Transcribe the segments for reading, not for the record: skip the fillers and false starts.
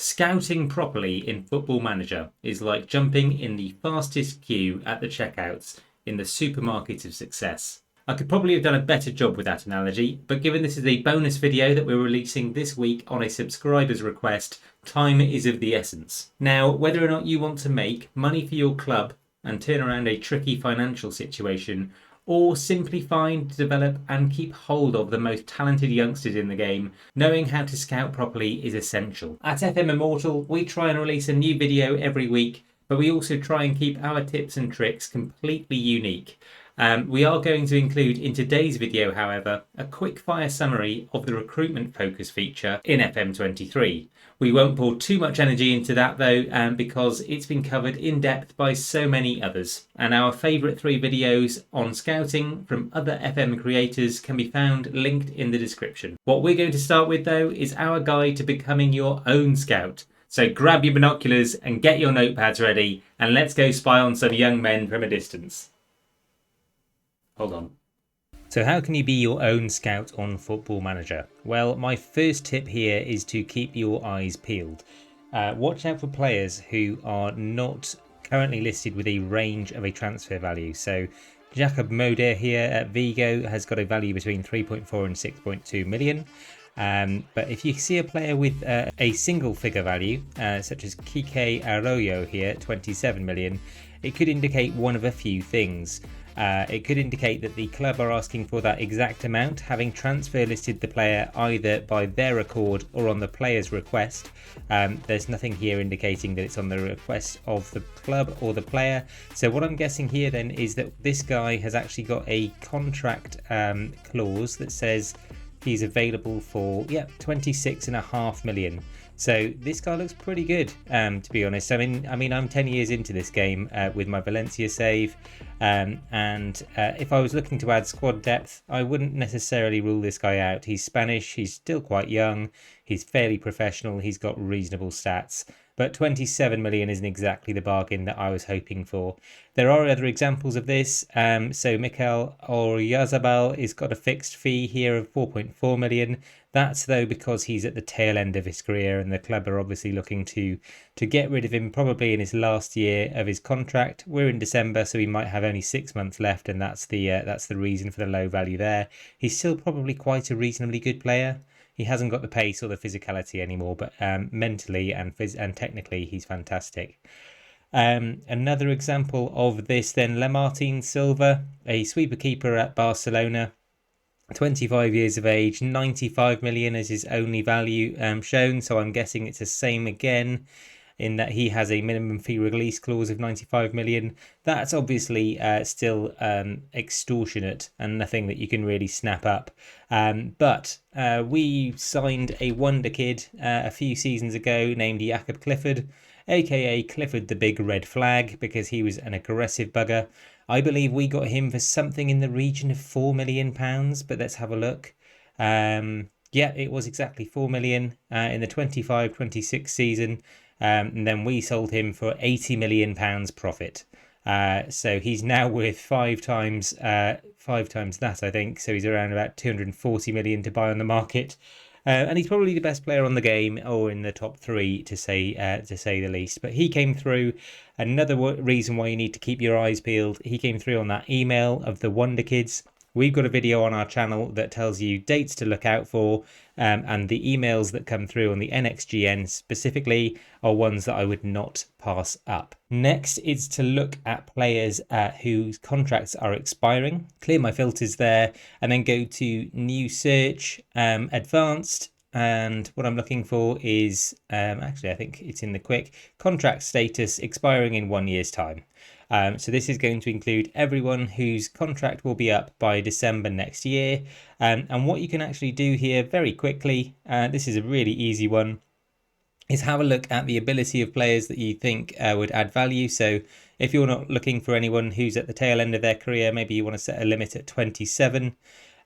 Scouting properly in Football Manager is like jumping in the fastest queue at the checkouts in the supermarket of success. I could probably have done a better job with that analogy, but given this is a bonus video that we're releasing this week on a subscriber's request, time is of the essence. Now, whether or not you want to make money for your club and turn around a tricky financial situation, or simply find, develop and keep hold of the most talented youngsters in the game, knowing how to scout properly is essential. At FM Immortal, we try and release a new video every week, but we also try and keep our tips and tricks completely unique. We are going to include in today's video, however, a quick fire summary of the Recruitment Focus feature in FM23. We won't pour too much energy into that though, because it's been covered in depth by so many others. And our favourite 3 videos on scouting from other FM creators can be found linked in the description. What we're going to start with though is our guide to becoming your own scout. So grab your binoculars and get your notepads ready, and let's go spy on some young men from a distance. Hold on. So how can you be your own scout on Football Manager? Well, my first tip here is to keep your eyes peeled. Watch out for players who are not currently listed with a range of a transfer value. So Jacob Moder here at Vigo has got a value between 3.4 and 6.2 million. But if you see a player with a single figure value, such as Kike Arroyo here, 27 million, it could indicate one of a few things. It could indicate that the club are asking for that exact amount, having transfer listed the player either by their accord or on the player's request. There's nothing here indicating that it's on the request of the club or the player. So what I'm guessing here then is that this guy has actually got a contract clause that says he's available for 26.5 million. So this guy looks pretty good, to be honest. I mean, I'm 10 years into this game with my Valencia save, and if I was looking to add squad depth, I wouldn't necessarily rule this guy out. He's Spanish, he's still quite young, he's fairly professional, he's got reasonable stats. But 27 million isn't exactly the bargain that I was hoping for. There are other examples of this. So Mikel Oyarzabal has got a fixed fee here of 4.4 million. That's though because he's at the tail end of his career, and the club are obviously looking to get rid of him probably in his last year of his contract. We're in December, so he might have only 6 months left, and that's the reason for the low value there. He's still probably quite a reasonably good player. He hasn't got the pace or the physicality anymore, but mentally and technically he's fantastic. Another example of this then, Lamartine Silva, a sweeper keeper at Barcelona, 25 years of age, 95 million is his only value shown, so I'm guessing it's the same again in that he has a minimum fee release clause of 95 million. That's obviously still extortionate and nothing that you can really snap up. But we signed a wonder kid a few seasons ago named Jacob Clifford, aka Clifford the Big Red Flag, because he was an aggressive bugger. I believe we got him for something in the region of £4 million, but let's have a look. Yeah, it was exactly 4 million in the 25-26 season. And then we sold him for £80 million profit. So he's now worth five times that, I think. So he's around about 240 million to buy on the market. And he's probably the best player on the game, or in the top 3 to say the least. But he came through. Another reason why you need to keep your eyes peeled. He came through on that email of the Wonder Kids. We've got a video on our channel that tells you dates to look out for, and the emails that come through on the NXGN specifically are ones that I would not pass up. Next is to look at players whose contracts are expiring. Clear my filters there, and then go to New Search, Advanced, and what I'm looking for is, actually I think it's in the quick, contract status expiring in 1 year's time. So this is going to include everyone whose contract will be up by December next year. And what you can actually do here very quickly, this is a really easy one, is have a look at the ability of players that you think would add value. So if you're not looking for anyone who's at the tail end of their career, maybe you want to set a limit at 27.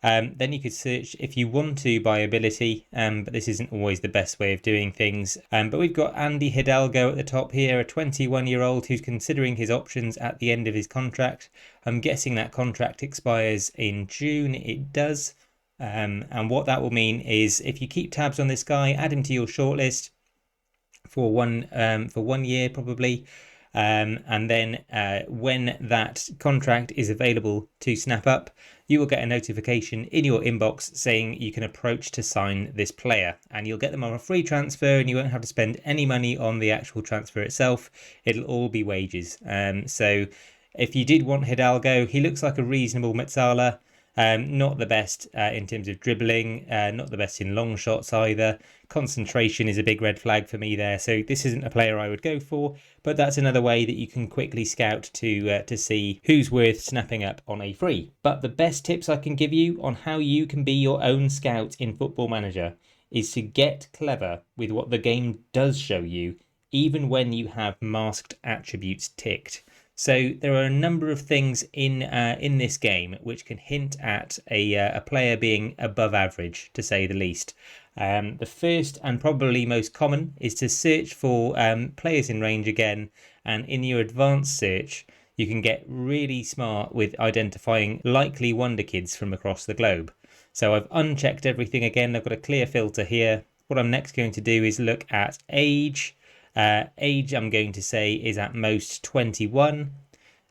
Then you could search if you want to by ability, but this isn't always the best way of doing things. But we've got Andy Hidalgo at the top here, a 21-year-old who's considering his options at the end of his contract. I'm guessing that contract expires in June. It does. And what that will mean is if you keep tabs on this guy, add him to your shortlist. for 1 year probably. And then when that contract is available to snap up, you will get a notification in your inbox saying you can approach to sign this player, and you'll get them on a free transfer, and you won't have to spend any money on the actual transfer itself. It'll all be wages. So if you did want Hidalgo, he looks like a reasonable Metzala. Not the best in terms of dribbling, not the best in long shots either. Concentration is a big red flag for me there, so this isn't a player I would go for, but that's another way that you can quickly scout to see who's worth snapping up on a free. But the best tips I can give you on how you can be your own scout in Football Manager is to get clever with what the game does show you, even when you have masked attributes ticked. So there are a number of things in this game which can hint at a player being above average, to say the least. The first and probably most common is to search for players in range again, and in your advanced search you can get really smart with identifying likely wonderkids from across the globe. So I've unchecked everything again. I've got a clear filter here. What I'm next going to do is look at age. Age, I'm going to say, is at most 21.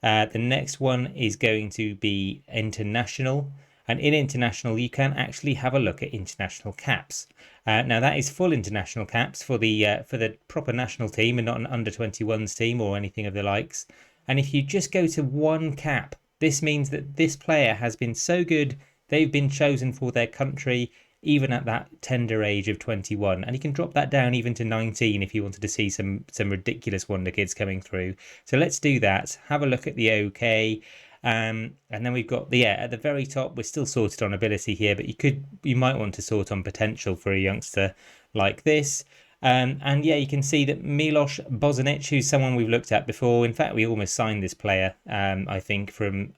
The next one is going to be international. And in international, you can actually have a look at international caps. Now, that is full international caps for the proper national team and not an under-21s team or anything of the likes. And if you just go to one cap, this means that this player has been so good, they've been chosen for their country, even at that tender age of 21. And you can drop that down even to 19 if you wanted to see some ridiculous wonder kids coming through. So let's do that. Have a look at the OK. And then we've got at the very top, we're still sorted on ability here, but you might want to sort on potential for a youngster like this. And yeah, you can see that Milos Bozanic, who's someone we've looked at before. In fact, we almost signed this player, I think, from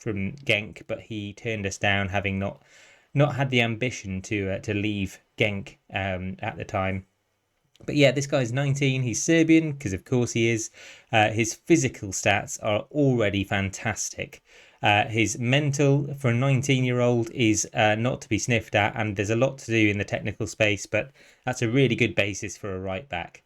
Genk, but he turned us down, having not had the ambition to leave Genk at the time. But yeah, this guy's 19. He's Serbian, because of course he is. His physical stats are already fantastic. His mental for a 19-year-old is not to be sniffed at, and there's a lot to do in the technical space, but that's a really good basis for a right back.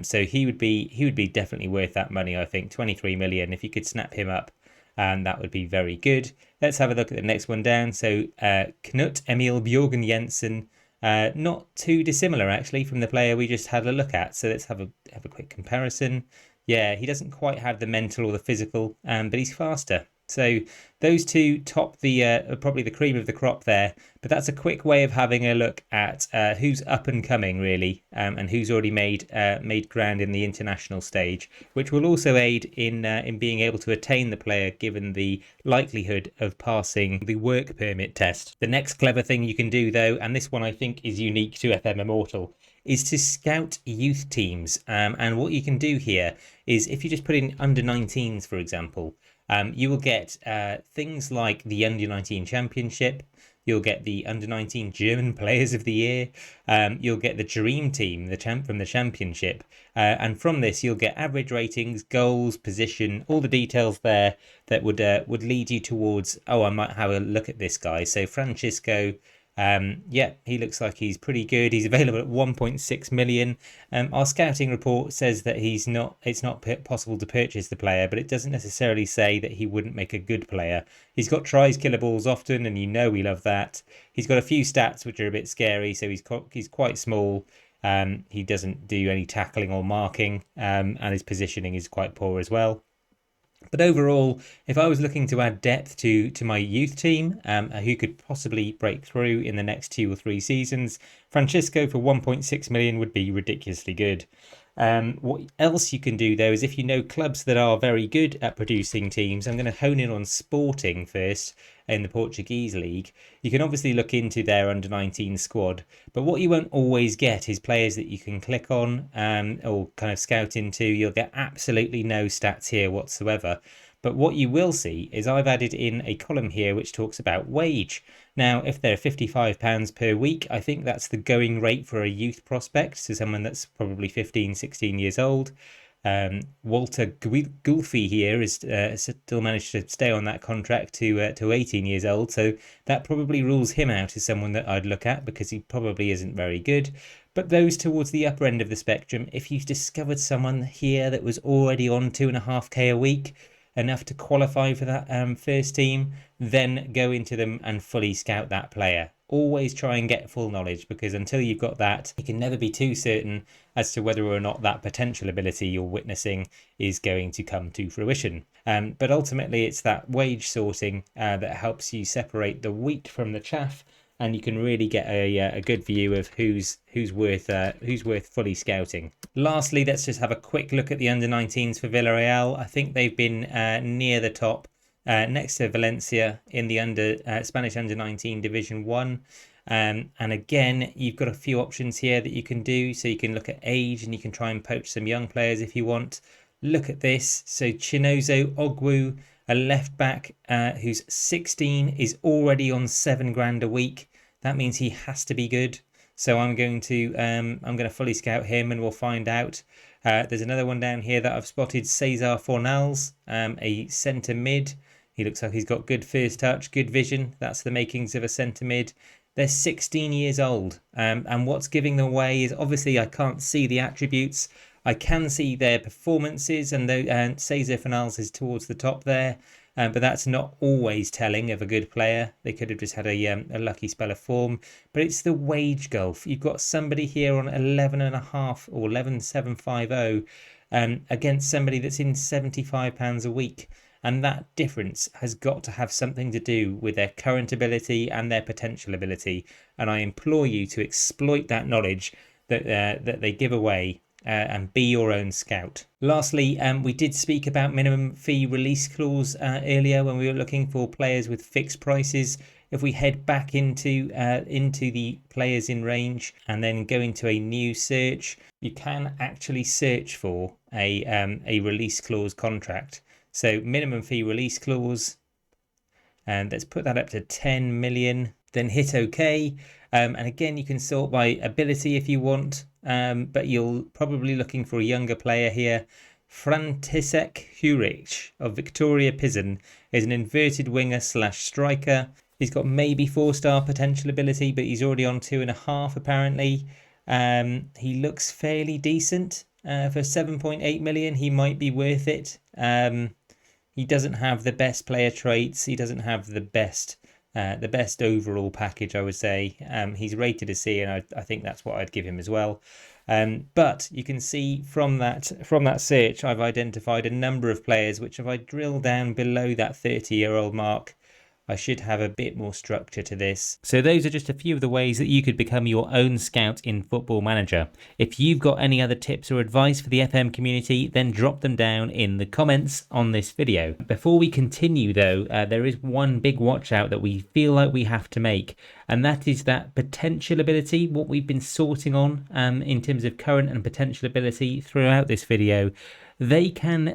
So he would be definitely worth that money, I think. 23 million. If you could snap him up, that would be very good. Let's have a look at the next one down. So Knut Emil Bjorgen Jensen, not too dissimilar actually from the player we just had a look at. So let's have a quick comparison. Yeah, he doesn't quite have the mental or the physical, but he's faster. So those two top probably the cream of the crop there. But that's a quick way of having a look at who's up and coming really, and who's already made ground in the international stage, which will also aid in being able to attain the player given the likelihood of passing the work permit test. The next clever thing you can do though, and this one I think is unique to FM Immortal, is to scout youth teams. And what you can do here is if you just put in under 19s, for example, you will get things like the Under-19 Championship. You'll get the Under-19 German Players of the Year. You'll get the Dream Team, from the Championship. And from this, you'll get average ratings, goals, position, all the details there that would lead you towards, I might have a look at this guy. So Francisco, he looks like he's pretty good. He's available at 1.6 million. Our scouting report says that it's not possible to purchase the player, but it doesn't necessarily say that he wouldn't make a good player. He's got tries, killer balls often, and we love that. He's got a few stats which are a bit scary. So he's quite small. He doesn't do any tackling or marking, and his positioning is quite poor as well. But overall, if I was looking to add depth to my youth team, who could possibly break through in the next 2 or 3 seasons, Francisco for 1.6 million would be ridiculously good. What else you can do though is if you know clubs that are very good at producing teams, I'm going to hone in on Sporting first in the Portuguese league. You can obviously look into their under-19 squad, but what you won't always get is players that you can click on or kind of scout into. You'll get absolutely no stats here whatsoever. But what you will see is I've added in a column here which talks about wage. Now, if they're £55 per week, I think that's the going rate for a youth prospect, so someone that's probably 15, 16 years old. Walter Gulfi here is still managed to stay on that contract to 18 years old, so that probably rules him out as someone that I'd look at because he probably isn't very good. But those towards the upper end of the spectrum, if you've discovered someone here that was already on 2.5k a week, enough to qualify for that first team, then go into them and fully scout that player. Always try and get full knowledge, because until you've got that, you can never be too certain as to whether or not that potential ability you're witnessing is going to come to fruition. But ultimately, it's that wage sorting that helps you separate the wheat from the chaff, and you can really get a good view of who's worth fully scouting. Lastly, let's just have a quick look at the under-19s for Villarreal. I think they've been near the top, next to Valencia in the Spanish under-19 Division 1. And again, you've got a few options here that you can do. So you can look at age, and you can try and poach some young players if you want. Look at this. So Chinozo Ogwu, a left back who's 16, is already on $7,000 a week. That means he has to be good. So I'm going to fully scout him, and we'll find out. There's another one down here that I've spotted, Cesar Fornals, a centre mid. He looks like he's got good first touch, good vision. That's the makings of a centre mid. They're 16 years old. And what's giving them away is, obviously I can't see the attributes. I can see their performances, and Cesar Fornals is towards the top there. But that's not always telling of a good player. They could have just had a lucky spell of form. But it's the wage gulf. You've got somebody here on 11.5 or 11,750 against somebody that's in £75 a week. And that difference has got to have something to do with their current ability and their potential ability. And I implore you to exploit that knowledge that they give away and be your own scout. Lastly, we did speak about minimum fee release clause earlier when we were looking for players with fixed prices. If we head back into the players in range and then go into a new search, you can actually search for a release clause contract. So minimum fee release clause, and let's put that up to 10 million, then hit OK. And again, you can sort by ability if you want, but you're probably looking for a younger player here. František Juric of Victoria Pilsen is an inverted winger / striker. He's got maybe 4-star potential ability, but he's already on 2.5 apparently. He looks fairly decent. For 7.8 million, he might be worth it. He doesn't have the best player traits. He doesn't have the best overall package, I would say. He's rated a C, and I think that's what I'd give him as well. But you can see from that search, I've identified a number of players which, if I drill down below that 30-year-old mark, I should have a bit more structure to this. So those are just a few of the ways that you could become your own scout in Football Manager. If you've got any other tips or advice for the FM community, then drop them down in the comments on this video. Before we continue though, there is one big watch out that we feel like we have to make, and that is that potential ability, what we've been sorting on in terms of current and potential ability throughout this video. They can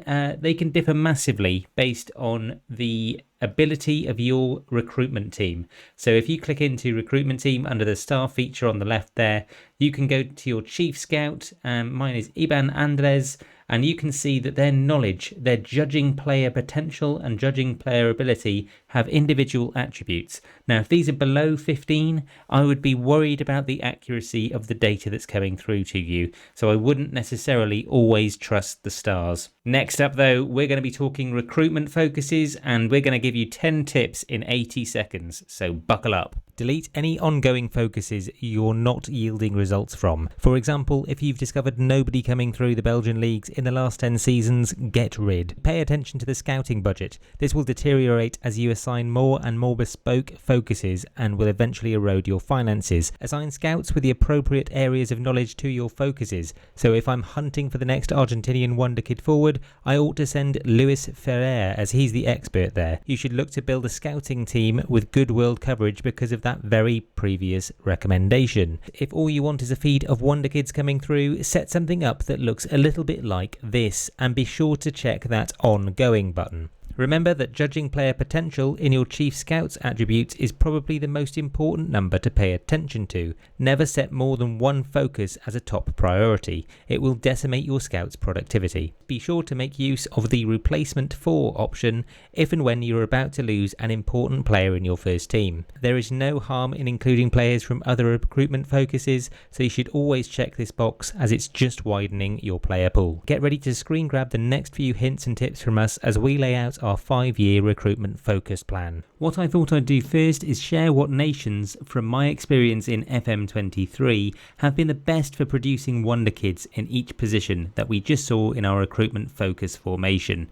differ massively based on the ability of your recruitment team. So if you click into recruitment team under the star feature on the left there, you can go to your chief scout. Mine is Iban Andres, and you can see that their knowledge, their judging player potential and judging player ability have individual attributes. Now, if these are below 15, I would be worried about the accuracy of the data that's coming through to you. So I wouldn't necessarily always trust the stars. Next up though, we're going to be talking recruitment focuses, and we're going to give you 10 tips in 80 seconds. So buckle up. Delete any ongoing focuses you're not yielding results from. For example, if you've discovered nobody coming through the Belgian leagues in the last 10 seasons, get rid. Pay attention to the scouting budget. This will deteriorate as you assign more and more bespoke focuses and will eventually erode your finances. Assign scouts with the appropriate areas of knowledge to your focuses. So if I'm hunting for the next Argentinian wonder kid forward, I ought to send Luis Ferrer, as he's the expert there. You should look to build a scouting team with good world coverage because of that very previous recommendation. If all you want is a feed of wonder kids coming through, set something up that looks a little bit like this, and be sure to check that ongoing button. Remember that judging player potential in your Chief Scouts attributes is probably the most important number to pay attention to. Never set more than one focus as a top priority. It will decimate your Scouts' productivity. Be sure to make use of the replacement for option if and when you're about to lose an important player in your first team. There is no harm in including players from other recruitment focuses, so you should always check this box as it's just widening your player pool. Get ready to screen grab the next few hints and tips from us as we lay out our 5-year recruitment focus plan. What I thought I'd do first is share what nations, from my experience in FM23, have been the best for producing wonder kids in each position that we just saw in our recruitment focus formation.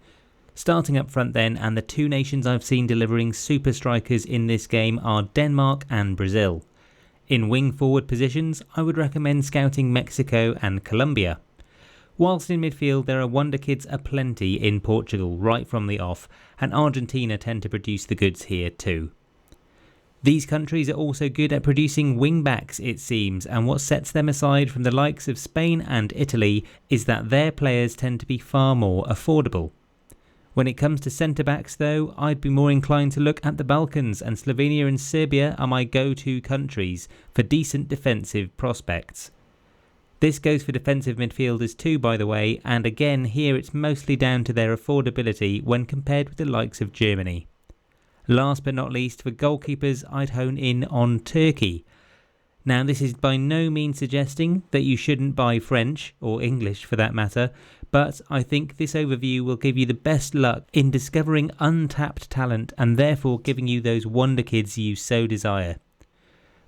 Starting up front then, and the two nations I've seen delivering super strikers in this game are Denmark and Brazil. In wing forward positions, I would recommend scouting Mexico and Colombia. Whilst in midfield there are wonder kids aplenty in Portugal right from the off, and Argentina tend to produce the goods here too. These countries are also good at producing wing backs, it seems, and what sets them aside from the likes of Spain and Italy is that their players tend to be far more affordable. When it comes to centre backs though, I'd be more inclined to look at the Balkans, and Slovenia and Serbia are my go-to countries for decent defensive prospects. This goes for defensive midfielders too, by the way, and again here it's mostly down to their affordability when compared with the likes of Germany. Last but not least, for goalkeepers, I'd hone in on Turkey. Now this is by no means suggesting that you shouldn't buy French, or English for that matter, but I think this overview will give you the best luck in discovering untapped talent and therefore giving you those wonder kids you so desire.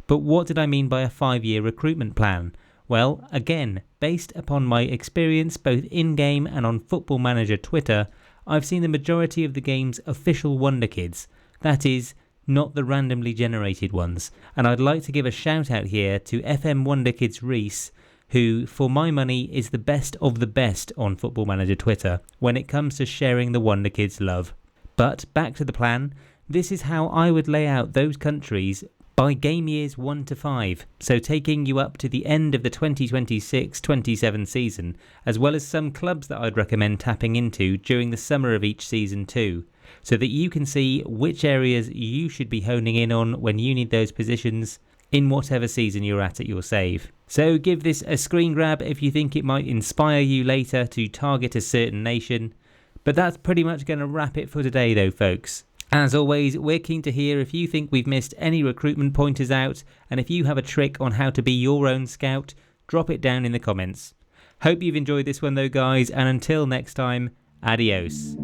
But what did I mean by a 5-year recruitment plan? Well, again, based upon my experience both in-game and on Football Manager Twitter, I've seen the majority of the game's official wonder kids, that is, not the randomly generated ones, and I'd like to give a shout out here to FM Wonderkids Reese, who, for my money, is the best of the best on Football Manager Twitter when it comes to sharing the wonder kids love. But back to the plan, this is how I would lay out those countries by game years 1 to 5, so taking you up to the end of the 2026-27 season, as well as some clubs that I'd recommend tapping into during the summer of each season too, so that you can see which areas you should be honing in on when you need those positions in whatever season you're at your save. So give this a screen grab if you think it might inspire you later to target a certain nation. But that's pretty much going to wrap it for today though, folks. As always, we're keen to hear if you think we've missed any recruitment pointers out, and if you have a trick on how to be your own scout, drop it down in the comments. Hope you've enjoyed this one though, guys, and until next time, adios.